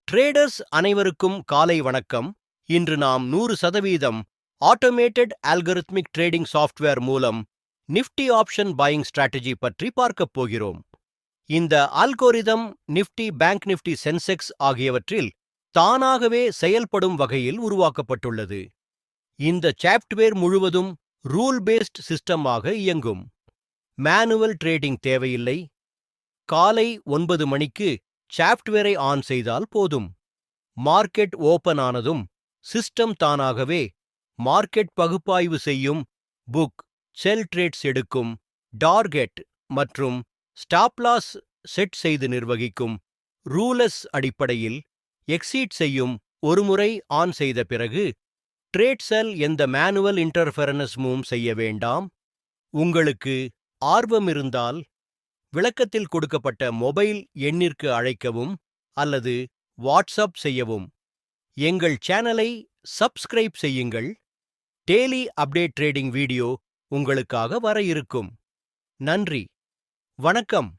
Traders அனைவருக்கும் காலை வணக்கம். இன்று நாம் 100% ஆட்டோமேட்டட் அல்கரித்மிக் ட்ரேடிங் சாஃப்ட்வேர் மூலம் நிஃப்டி ஆப்ஷன் பையிங் ஸ்ட்ராட்டஜி பற்றி பார்க்கப் போகிறோம். இந்த algorithm Nifty, bank Nifty, Sensex ஆகியவற்றில் தானாகவே செயல்படும் வகையில் உருவாக்கப்பட்டுள்ளது. இந்த சாஃப்ட்வேர் முழுவதும் ரூல் பேஸ்ட் சிஸ்டமாக இயங்கும். மேனுவல் ட்ரேடிங் தேவையில்லை. காலை 9 மணிக்கு சாஃப்ட்வேரை ஆன் செய்தால் போதும். மார்க்கெட் ஓபன் ஆனதும் சிஸ்டம் தானாகவே மார்க்கெட் பகுப்பாய்வு செய்யும், புக், செல் ட்ரேட்ஸ் எடுக்கும், டார்கெட் மற்றும் ஸ்டாப் லாஸ் செட் செய்து நிர்வகிக்கும். ரூலஸ் அடிப்படையில் எக்ஸீட் செய்யும். ஒருமுறை ஆன் செய்த பிறகு ட்ரேட் செல் எந்த மேனுவல் இன்டர்ஃபெரன்ஸும் செய்ய வேண்டாம். உங்களுக்கு ஆர்வம் இருந்தால் விளக்கத்தில் கொடுக்கப்பட்ட மொபைல் எண்ணிற்கு அழைக்கவும் அல்லது வாட்ஸ்அப் செய்யவும். எங்கள் சேனலை சப்ஸ்கிரைப் செய்யுங்கள். டெய்லி அப்டேட் ட்ரேடிங் வீடியோ உங்களுக்காக வர இருக்கும். நன்றி, வணக்கம்.